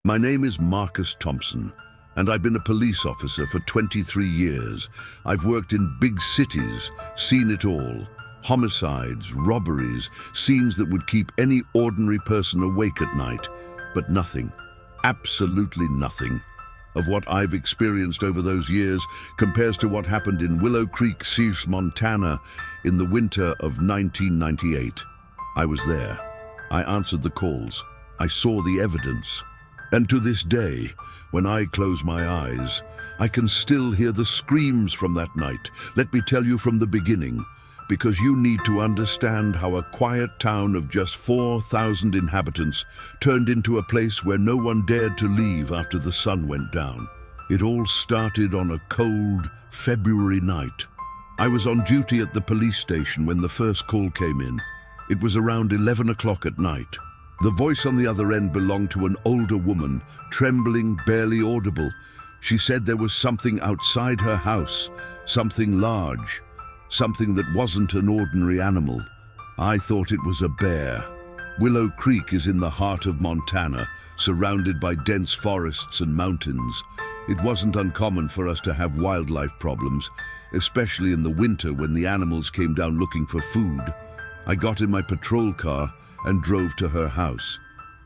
My name is Marcus Thompson, and I've been a police officer for 23 years. I've worked in big cities, seen it all. Homicides, robberies, scenes that would keep any ordinary person awake at night. But nothing, absolutely nothing, of what I've experienced over those years compares to what happened in Willow Creek, Montana, in the winter of 1998. I was there. I answered the calls. I saw the evidence. And to this day, when I close my eyes, I can still hear the screams from that night. Let me tell you from the beginning, because you need to understand how a quiet town of just 4,000 inhabitants turned into a place where no one dared to leave after the sun went down. It all started on a cold February night. I was on duty at the police station when the first call came in. It was around 11 o'clock at night. The voice on the other end belonged to an older woman, trembling, barely audible. She said there was something outside her house, something large, something that wasn't an ordinary animal. I thought it was a bear. Willow Creek is in the heart of Montana, surrounded by dense forests and mountains. It wasn't uncommon for us to have wildlife problems, especially in the winter when the animals came down looking for food. I got in my patrol car and drove to her house.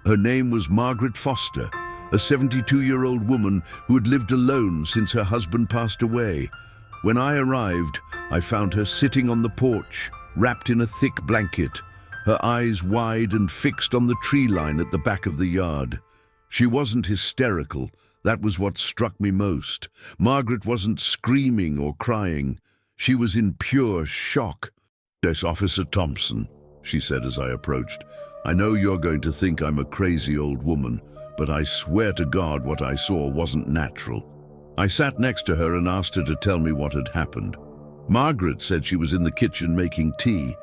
Her name was Margaret Foster, a 72-year-old woman who had lived alone since her husband passed away. When I arrived, I found her sitting on the porch, wrapped in a thick blanket, her eyes wide and fixed on the tree line at the back of the yard. She wasn't hysterical. That was what struck me most. Margaret wasn't screaming or crying. She was in pure shock. "Yes, Officer Thompson," she said as I approached. "I know you're going to think I'm a crazy old woman, but I swear to God what I saw wasn't natural." I sat next to her and asked her to tell me what had happened. Margaret said she was in the kitchen making tea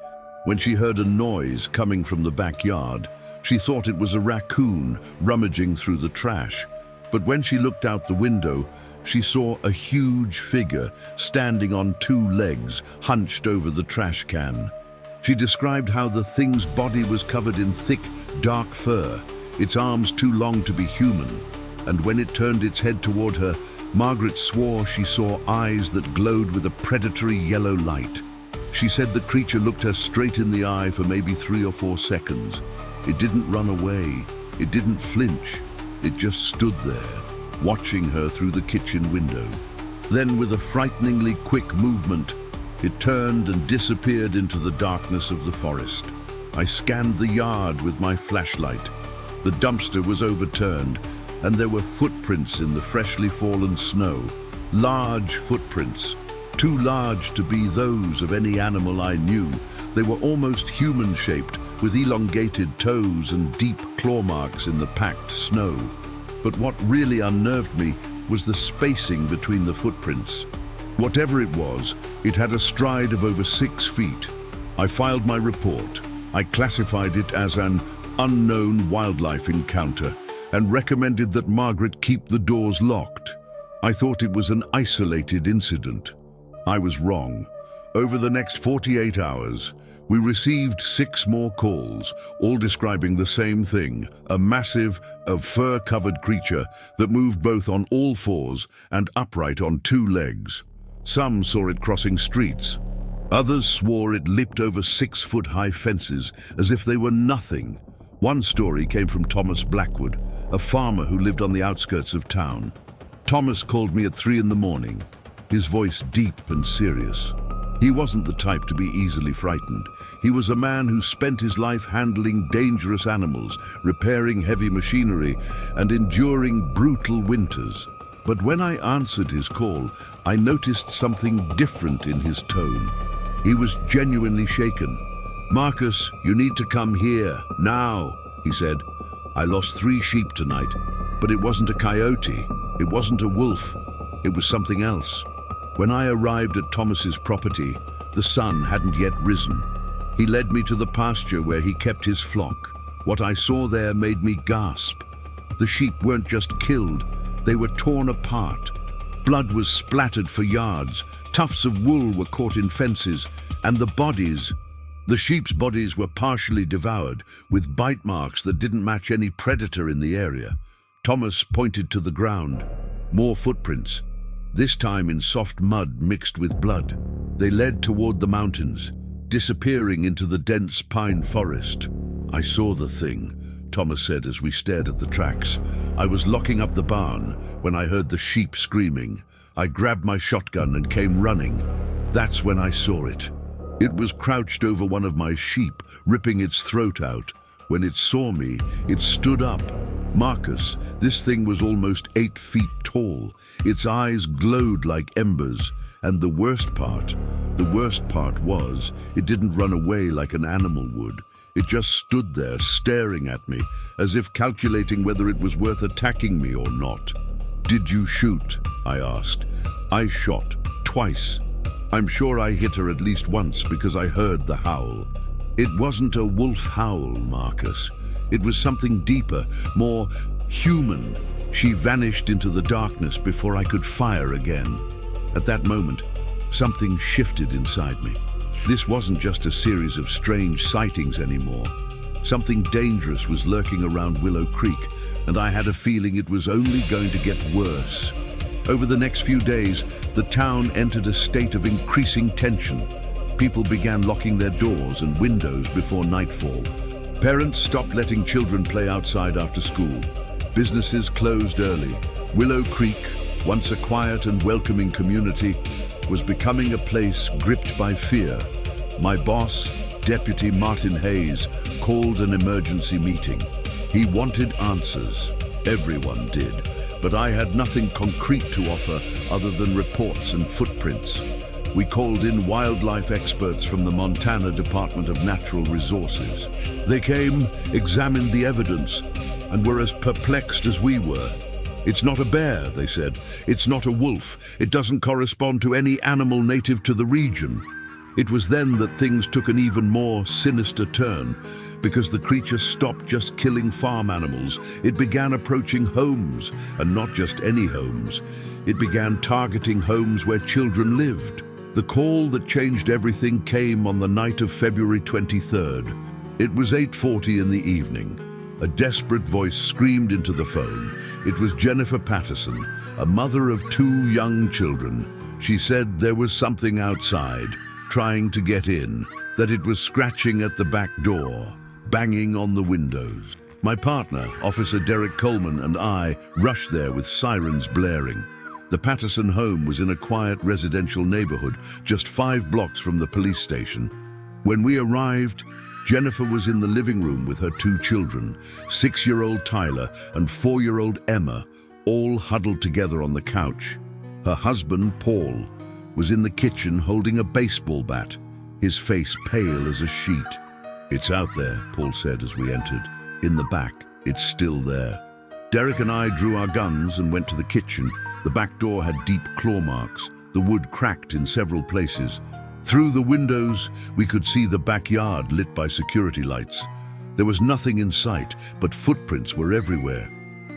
when she heard a noise coming from the backyard. She thought it was a raccoon rummaging through the trash, but when she looked out the window, she saw a huge figure standing on two legs, hunched over the trash can. She described how the thing's body was covered in thick, dark fur, its arms too long to be human, and when it turned its head toward her, Margaret swore she saw eyes that glowed with a predatory yellow light. She said the creature looked her straight in the eye for maybe 3 or 4 seconds. It didn't run away. It didn't flinch. It just stood there, watching her through the kitchen window. Then, with a frighteningly quick movement, it turned and disappeared into the darkness of the forest. I scanned the yard with my flashlight. The dumpster was overturned, and there were footprints in the freshly fallen snow. Large footprints, too large to be those of any animal I knew. They were almost human-shaped, with elongated toes and deep claw marks in the packed snow. But what really unnerved me was the spacing between the footprints. Whatever it was, it had a stride of over 6 feet. I filed my report. I classified it as an unknown wildlife encounter and recommended that Margaret keep the doors locked. I thought it was an isolated incident. I was wrong. Over the next 48 hours, we received 6 more calls, all describing the same thing, a massive, fur-covered creature that moved both on all 4s and upright on 2 legs. Some saw it crossing streets. Others swore it leaped over 6-foot-high fences as if they were nothing. One story came from Thomas Blackwood, a farmer who lived on the outskirts of town. Thomas called me at 3 in the morning, his voice deep and serious. He wasn't the type to be easily frightened. He was a man who spent his life handling dangerous animals, repairing heavy machinery, and enduring brutal winters. But when I answered his call, I noticed something different in his tone. He was genuinely shaken. "Marcus, you need to come here, now," he said. "I lost 3 sheep tonight, but it wasn't a coyote, it wasn't a wolf, it was something else." When I arrived at Thomas's property, the sun hadn't yet risen. He led me to the pasture where he kept his flock. What I saw there made me gasp. The sheep weren't just killed, they were torn apart. Blood was splattered for yards, tufts of wool were caught in fences, and the sheep's bodies were partially devoured, with bite marks that didn't match any predator in the area. Thomas pointed to the ground. More footprints, this time in soft mud mixed with blood. They led toward the mountains, disappearing into the dense pine forest. "I saw the thing," Thomas said as we stared at the tracks. "I was locking up the barn when I heard the sheep screaming. I grabbed my shotgun and came running. That's when I saw it. It was crouched over one of my sheep, ripping its throat out. When it saw me, it stood up. Marcus, this thing was almost 8 feet tall. Its eyes glowed like embers. And the worst part was, it didn't run away like an animal would. It just stood there staring at me, as if calculating whether it was worth attacking me or not." "Did you shoot?" I asked. "I shot, twice. I'm sure I hit her at least once because I heard the howl." "It wasn't a wolf howl, Marcus. It was something deeper, more human. She vanished into the darkness before I could fire again." At that moment, something shifted inside me. This wasn't just a series of strange sightings anymore. Something dangerous was lurking around Willow Creek, and I had a feeling it was only going to get worse. Over the next few days, the town entered a state of increasing tension. People began locking their doors and windows before nightfall. Parents stopped letting children play outside after school. Businesses closed early. Willow Creek, once a quiet and welcoming community, was becoming a place gripped by fear. My boss, Deputy Martin Hayes, called an emergency meeting. He wanted answers. Everyone did. But I had nothing concrete to offer other than reports and footprints. We called in wildlife experts from the Montana Department of Natural Resources. They came, examined the evidence, and were as perplexed as we were. "It's not a bear," they said. "It's not a wolf. It doesn't correspond to any animal native to the region." It was then that things took an even more sinister turn, because the creature stopped just killing farm animals. It began approaching homes, and not just any homes. It began targeting homes where children lived. The call that changed everything came on the night of February 23rd. It was 8:40 in the evening. A desperate voice screamed into the phone. It was Jennifer Patterson, a mother of 2 young children. She said there was something outside, trying to get in, that it was scratching at the back door, banging on the windows. My partner, Officer Derek Coleman, and I rushed there with sirens blaring. The Patterson home was in a quiet residential neighborhood, just 5 blocks from the police station. When we arrived, Jennifer was in the living room with her 2 children, 6-year-old Tyler and 4-year-old Emma, all huddled together on the couch. Her husband, Paul, was in the kitchen holding a baseball bat, his face pale as a sheet. "It's out there," Paul said as we entered. "In the back. It's still there." Derek and I drew our guns and went to the kitchen. The back door had deep claw marks, the wood cracked in several places. Through the windows, we could see the backyard lit by security lights. There was nothing in sight, but footprints were everywhere.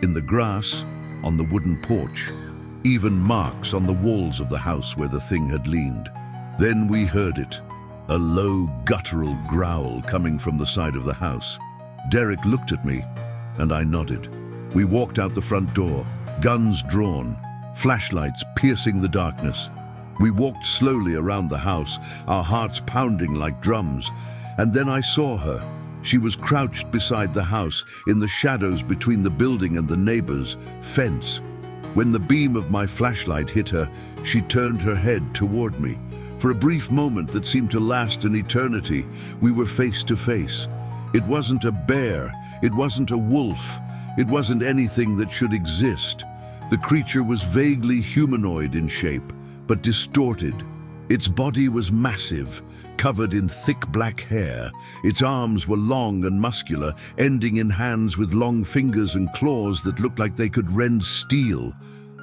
In the grass, on the wooden porch, even marks on the walls of the house where the thing had leaned. Then we heard it, a low, guttural growl coming from the side of the house. Derek looked at me, and I nodded. We walked out the front door, guns drawn, flashlights piercing the darkness. We walked slowly around the house, our hearts pounding like drums, and then I saw her. She was crouched beside the house, in the shadows between the building and the neighbor's fence. When the beam of my flashlight hit her, she turned her head toward me. For a brief moment that seemed to last an eternity, we were face to face. It wasn't a bear, it wasn't a wolf, it wasn't anything that should exist. The creature was vaguely humanoid in shape, but distorted. Its body was massive, covered in thick black hair. Its arms were long and muscular, ending in hands with long fingers and claws that looked like they could rend steel.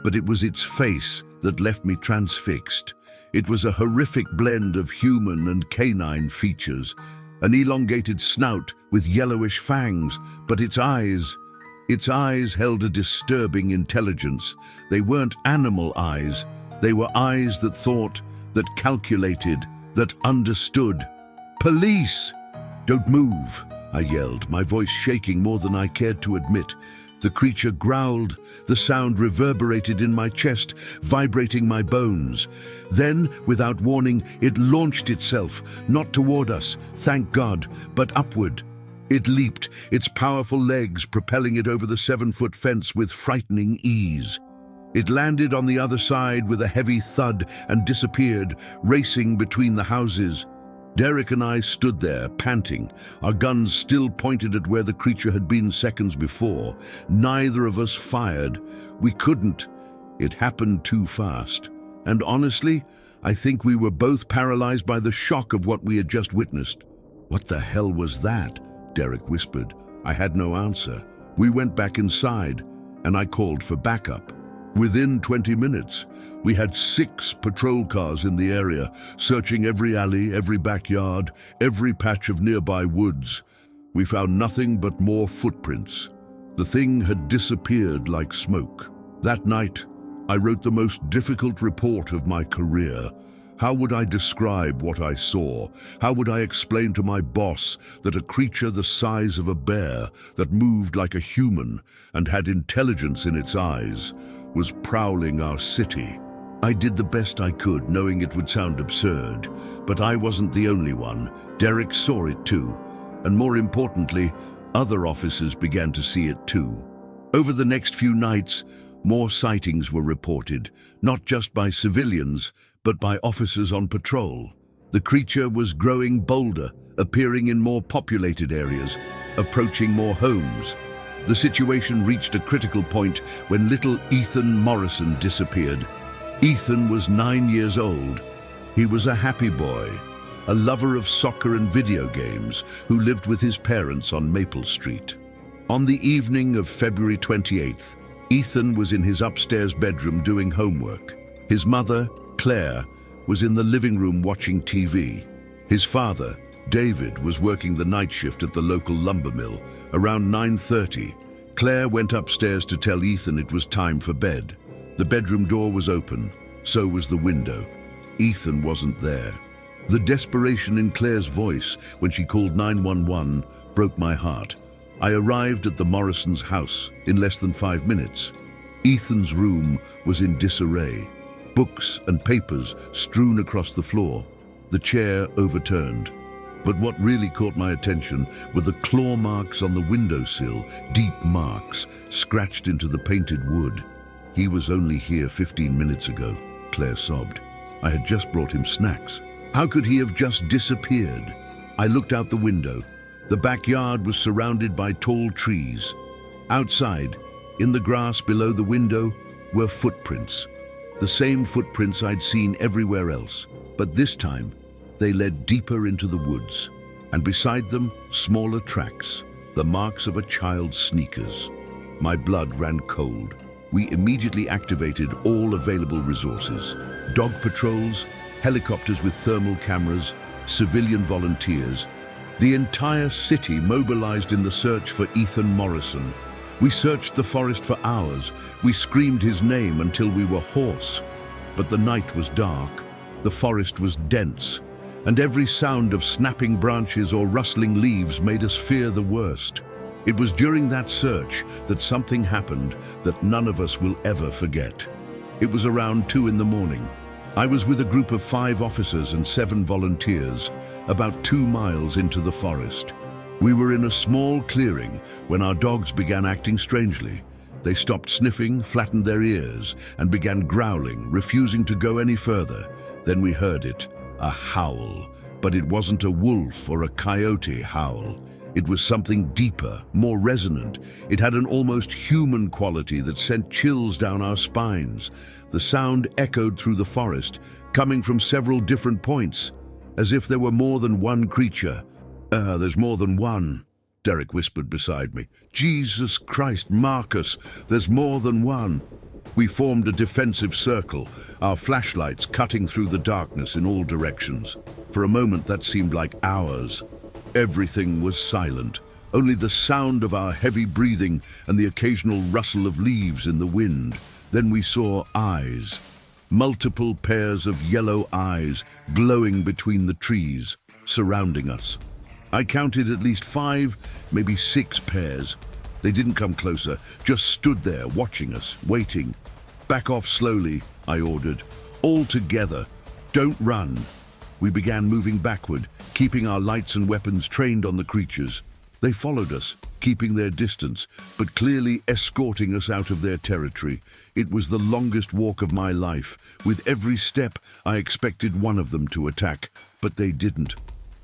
But it was its face that left me transfixed. It was a horrific blend of human and canine features, an elongated snout with yellowish fangs, but its eyes held a disturbing intelligence. They weren't animal eyes. They were eyes that thought, that calculated, that understood. "Police! Don't move!" I yelled, my voice shaking more than I cared to admit. The creature growled. The sound reverberated in my chest, vibrating my bones. Then, without warning, it launched itself, not toward us, thank God, but upward. It leaped, its powerful legs propelling it over the 7-foot fence with frightening ease. It landed on the other side with a heavy thud and disappeared, racing between the houses. Derek and I stood there, panting, our guns still pointed at where the creature had been seconds before. Neither of us fired. We couldn't. It happened too fast. And honestly, I think we were both paralyzed by the shock of what we had just witnessed. "What the hell was that?" Derek whispered. I had no answer. We went back inside, and I called for backup. Within 20 minutes, we had 6 patrol cars in the area, searching every alley, every backyard, every patch of nearby woods. We found nothing but more footprints. The thing had disappeared like smoke. That night, I wrote the most difficult report of my career. How would I describe what I saw? How would I explain to my boss that a creature the size of a bear, that moved like a human and had intelligence in its eyes, was prowling our city? I did the best I could, knowing it would sound absurd, but I wasn't the only one. Derek saw it too, and more importantly, other officers began to see it too. Over the next few nights, more sightings were reported, not just by civilians, but by officers on patrol. The creature was growing bolder, appearing in more populated areas, approaching more homes. The situation reached a critical point when little Ethan Morrison disappeared. Ethan was 9 years old. He was a happy boy, a lover of soccer and video games, who lived with his parents on Maple Street. On the evening of February 28th, Ethan was in his upstairs bedroom doing homework. His mother, Claire, was in the living room watching TV. His father, David, was working the night shift at the local lumber mill. Around 9:30, Claire went upstairs to tell Ethan it was time for bed. The bedroom door was open, so was the window. Ethan wasn't there. The desperation in Claire's voice when she called 911 broke my heart. I arrived at the Morrisons' house in less than 5 minutes. Ethan's room was in disarray. Books and papers strewn across the floor, the chair overturned. But what really caught my attention were the claw marks on the windowsill, deep marks, scratched into the painted wood. "He was only here 15 minutes ago," Claire sobbed. "I had just brought him snacks. How could he have just disappeared?" I looked out the window. The backyard was surrounded by tall trees. Outside, in the grass below the window, were footprints. The same footprints I'd seen everywhere else, but this time they led deeper into the woods, and beside them, smaller tracks, the marks of a child's sneakers. My blood ran cold. We immediately activated all available resources: dog patrols, helicopters with thermal cameras, civilian volunteers. The entire city mobilized in the search for Ethan Morrison. We searched the forest for hours. We screamed his name until we were hoarse. But the night was dark, the forest was dense, and every sound of snapping branches or rustling leaves made us fear the worst. It was during that search that something happened that none of us will ever forget. It was around 2 in the morning. I was with a group of 5 officers and 7 volunteers, about 2 miles into the forest. We were in a small clearing when our dogs began acting strangely. They stopped sniffing, flattened their ears, and began growling, refusing to go any further. Then we heard it, a howl. But it wasn't a wolf or a coyote howl. It was something deeper, more resonant. It had an almost human quality that sent chills down our spines. The sound echoed through the forest, coming from several different points, as if there were more than one creature. There's more than one," Derek whispered beside me. "Jesus Christ, Marcus, there's more than one." We formed a defensive circle, our flashlights cutting through the darkness in all directions. For a moment that seemed like hours. Everything was silent, only the sound of our heavy breathing and the occasional rustle of leaves in the wind. Then we saw eyes, multiple pairs of yellow eyes glowing between the trees, surrounding us. I counted at least 5, maybe 6 pairs. They didn't come closer, just stood there, watching us, waiting. "Back off slowly," I ordered. "All together. Don't run." We began moving backward, keeping our lights and weapons trained on the creatures. They followed us, keeping their distance, but clearly escorting us out of their territory. It was the longest walk of my life. With every step, I expected one of them to attack, but they didn't.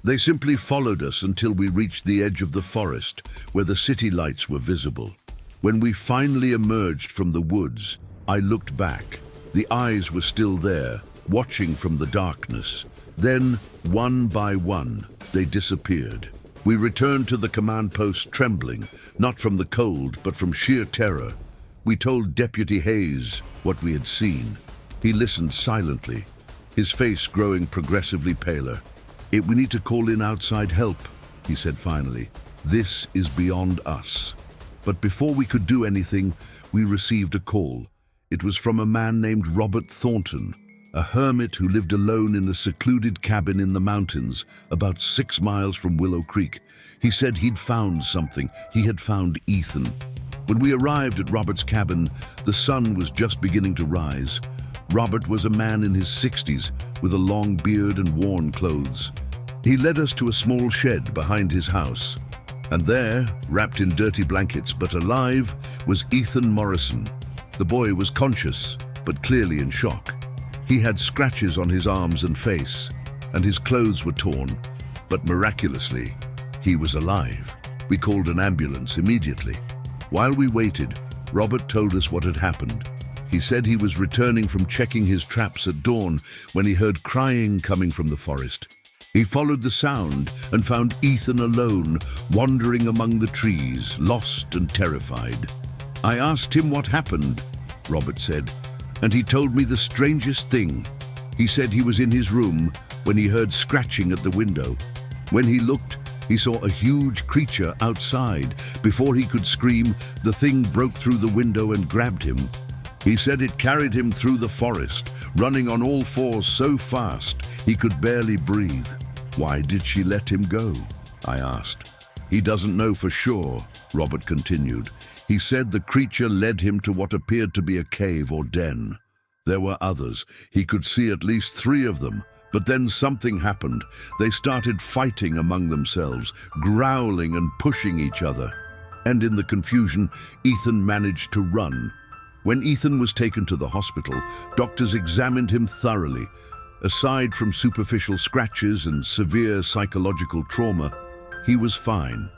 They simply followed us until we reached the edge of the forest, where the city lights were visible. When we finally emerged from the woods, I looked back. The eyes were still there, watching from the darkness. Then, one by one, they disappeared. We returned to the command post trembling, not from the cold, but from sheer terror. We told Deputy Hayes what we had seen. He listened silently, his face growing progressively paler. "We need to call in outside help," he said finally. "This is beyond us." But before we could do anything, we received a call. It was from a man named Robert Thornton, a hermit who lived alone in a secluded cabin in the mountains, about 6 miles from Willow Creek. He said he'd found something. He had found Ethan. When we arrived at Robert's cabin, the sun was just beginning to rise. Robert was a man in his 60s, with a long beard and worn clothes. He led us to a small shed behind his house. And there, wrapped in dirty blankets but alive, was Ethan Morrison. The boy was conscious, but clearly in shock. He had scratches on his arms and face, and his clothes were torn, but miraculously, he was alive. We called an ambulance immediately. While we waited, Robert told us what had happened. He said he was returning from checking his traps at dawn when he heard crying coming from the forest. He followed the sound and found Ethan alone, wandering among the trees, lost and terrified. "I asked him what happened," Robert said, "and he told me the strangest thing. He said he was in his room when he heard scratching at the window. When he looked, he saw a huge creature outside. Before he could scream, the thing broke through the window and grabbed him. He said it carried him through the forest, running on all fours so fast he could barely breathe." "Why did she let him go?" I asked. "He doesn't know for sure," Robert continued. "He said the creature led him to what appeared to be a cave or den. There were others. He could see at least 3 of them. But then something happened. They started fighting among themselves, growling and pushing each other. And in the confusion, Ethan managed to run. When Ethan was taken to the hospital, doctors examined him thoroughly. Aside from superficial scratches and severe psychological trauma, he was fine.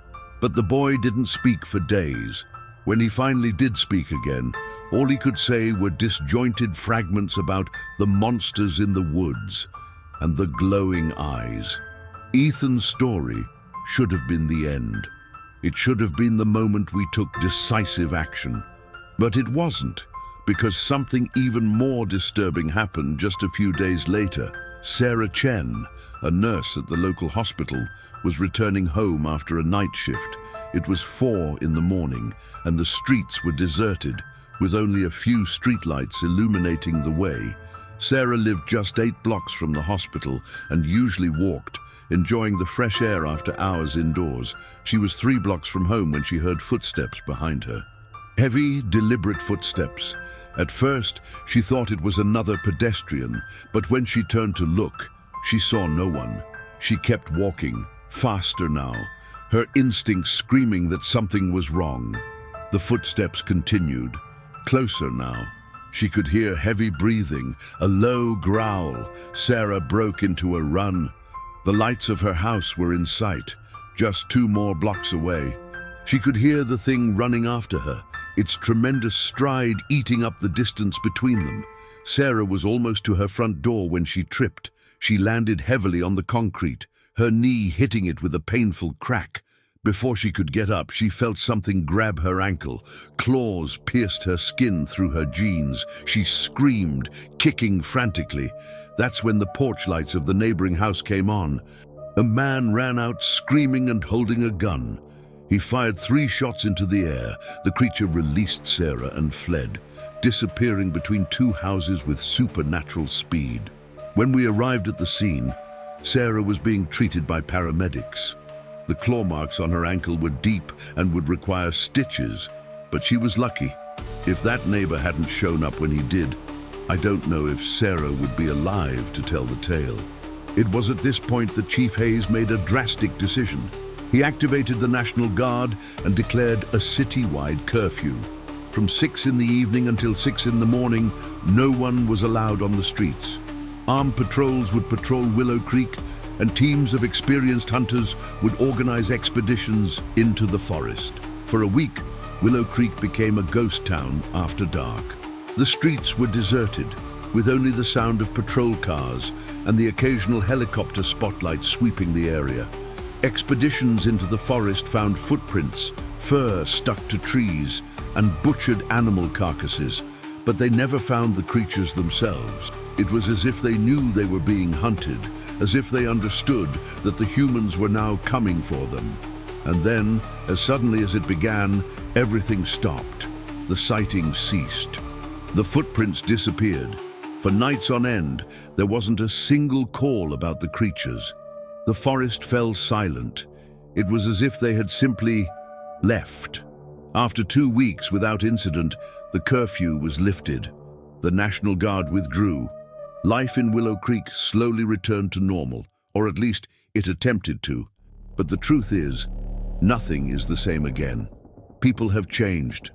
But the boy didn't speak for days. When he finally did speak again, all he could say were disjointed fragments about the monsters in the woods and the glowing eyes. Ethan's story should have been the end. It should have been the moment we took decisive action. But it wasn't, because something even more disturbing happened just a few days later. Sarah Chen, a nurse at the local hospital, was returning home after a night shift. It was 4 in the morning, and the streets were deserted, with only a few streetlights illuminating the way. Sarah lived just 8 blocks from the hospital and usually walked, enjoying the fresh air after hours indoors. She was 3 blocks from home when she heard footsteps behind her. Heavy, deliberate footsteps. At first, she thought it was another pedestrian, but when she turned to look, she saw no one. She kept walking, faster now, her instincts screaming that something was wrong. The footsteps continued, closer now. She could hear heavy breathing, a low growl. Sarah broke into a run. The lights of her house were in sight, just 2 more blocks away. She could hear the thing running after her, its tremendous stride eating up the distance between them. Sarah was almost to her front door when she tripped. She landed heavily on the concrete, her knee hitting it with a painful crack. Before she could get up, she felt something grab her ankle. Claws pierced her skin through her jeans. She screamed, kicking frantically. That's when the porch lights of the neighboring house came on. A man ran out screaming and holding a gun. He fired 3 shots into the air. The creature released Sarah and fled, disappearing between 2 houses with supernatural speed. When we arrived at the scene, Sarah was being treated by paramedics. The claw marks on her ankle were deep and would require stitches, but she was lucky. If that neighbor hadn't shown up when he did, I don't know if Sarah would be alive to tell the tale. It was at this point that Chief Hayes made a drastic decision. He activated the National Guard and declared a citywide curfew. From 6 in the evening until 6 in the morning, no one was allowed on the streets. Armed patrols would patrol Willow Creek, and teams of experienced hunters would organize expeditions into the forest. For a week, Willow Creek became a ghost town after dark. The streets were deserted, with only the sound of patrol cars and the occasional helicopter spotlight sweeping the area. Expeditions into the forest found footprints, fur stuck to trees, and butchered animal carcasses, but they never found the creatures themselves. It was as if they knew they were being hunted, as if they understood that the humans were now coming for them. And then, as suddenly as it began, everything stopped. The sightings ceased. The footprints disappeared. For nights on end, there wasn't a single call about the creatures. The forest fell silent. It was as if they had simply left. After 2 weeks without incident, the curfew was lifted. The National Guard withdrew. Life in Willow Creek slowly returned to normal, or at least it attempted to. But the truth is, nothing is the same again. People have changed.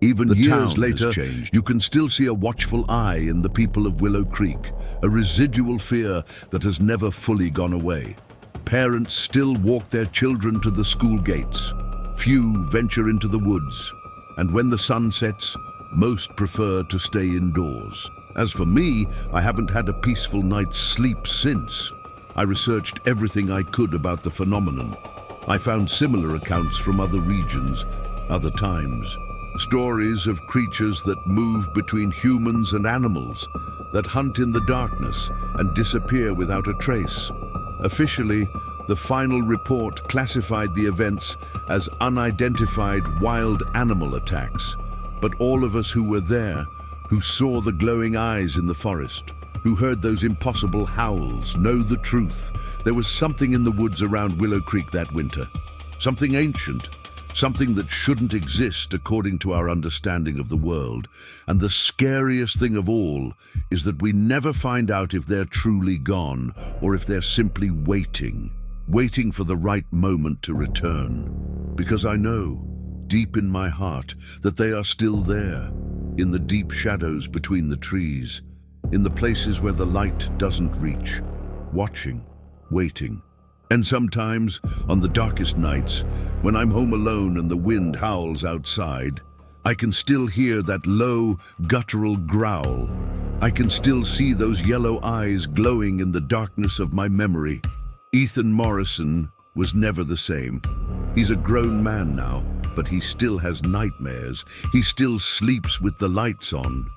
Even years later, you can still see a watchful eye in the people of Willow Creek, a residual fear that has never fully gone away. Parents still walk their children to the school gates. Few venture into the woods, and when the sun sets, most prefer to stay indoors. As for me, I haven't had a peaceful night's sleep since. I researched everything I could about the phenomenon. I found similar accounts from other regions, other times. Stories of creatures that move between humans and animals, that hunt in the darkness and disappear without a trace. Officially, the final report classified the events as unidentified wild animal attacks. But all of us who were there, who saw the glowing eyes in the forest, who heard those impossible howls, know the truth. There was something in the woods around Willow Creek that winter. Something ancient. Something that shouldn't exist according to our understanding of the world. And the scariest thing of all is that we never find out if they're truly gone or if they're simply waiting for the right moment to return. Because I know, deep in my heart, that they are still there, in the deep shadows between the trees, in the places where the light doesn't reach, watching, waiting. And sometimes, on the darkest nights, when I'm home alone and the wind howls outside, I can still hear that low, guttural growl. I can still see those yellow eyes glowing in the darkness of my memory. Ethan Morrison was never the same. He's a grown man now, but he still has nightmares. He still sleeps with the lights on.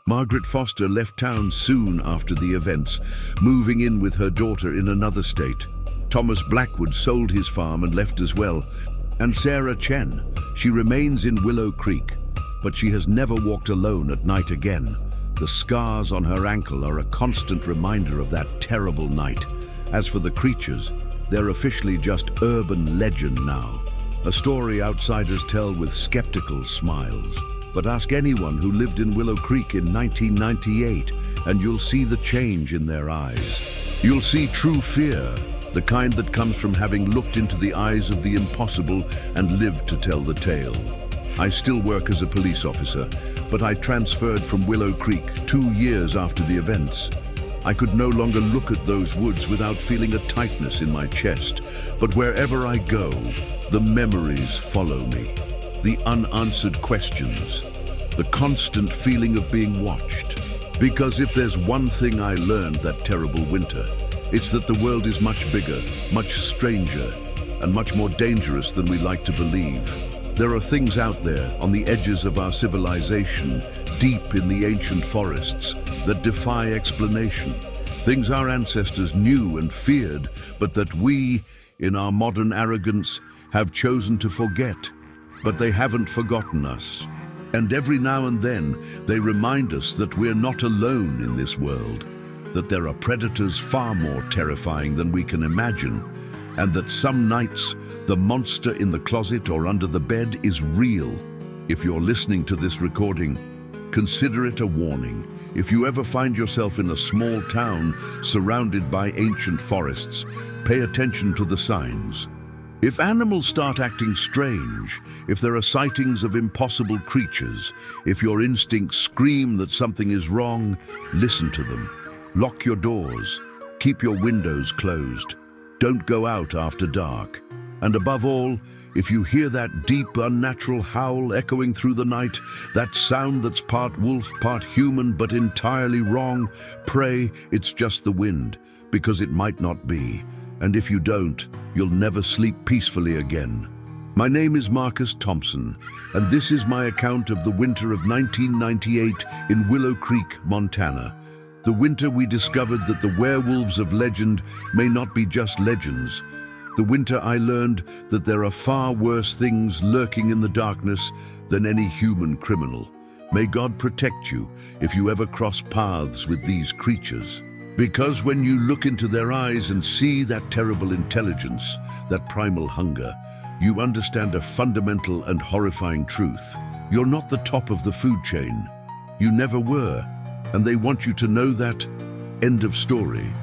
Margaret Foster left town soon after the events, moving in with her daughter in another state. Thomas Blackwood sold his farm and left as well. And Sarah Chen, she remains in Willow Creek, but she has never walked alone at night again. The scars on her ankle are a constant reminder of that terrible night. As for the creatures, they're officially just urban legend now. A story outsiders tell with skeptical smiles. But ask anyone who lived in Willow Creek in 1998, and you'll see the change in their eyes. You'll see true fear, the kind that comes from having looked into the eyes of the impossible and lived to tell the tale. I still work as a police officer, but I transferred from Willow Creek 2 years after the events. I could no longer look at those woods without feeling a tightness in my chest. But wherever I go, the memories follow me. The unanswered questions, the constant feeling of being watched. Because if there's one thing I learned that terrible winter, it's that the world is much bigger, much stranger, and much more dangerous than we like to believe. There are things out there on the edges of our civilization, deep in the ancient forests, that defy explanation. Things our ancestors knew and feared, but that we, in our modern arrogance, have chosen to forget. But they haven't forgotten us. And every now and then, they remind us that we're not alone in this world, that there are predators far more terrifying than we can imagine, and that some nights the monster in the closet or under the bed is real. If you're listening to this recording, consider it a warning. If you ever find yourself in a small town surrounded by ancient forests, pay attention to the signs. If animals start acting strange, if there are sightings of impossible creatures, if your instincts scream that something is wrong, listen to them. Lock your doors. Keep your windows closed. Don't go out after dark. And above all, if you hear that deep, unnatural howl echoing through the night, that sound that's part wolf, part human, but entirely wrong, pray it's just the wind, because it might not be. And if you don't, you'll never sleep peacefully again. My name is Marcus Thompson, and this is my account of the winter of 1998 in Willow Creek, Montana. The winter we discovered that the werewolves of legend may not be just legends. The winter I learned that there are far worse things lurking in the darkness than any human criminal. May God protect you if you ever cross paths with these creatures. Because when you look into their eyes and see that terrible intelligence, that primal hunger, you understand a fundamental and horrifying truth. You're not the top of the food chain. You never were, and they want you to know that. End of story.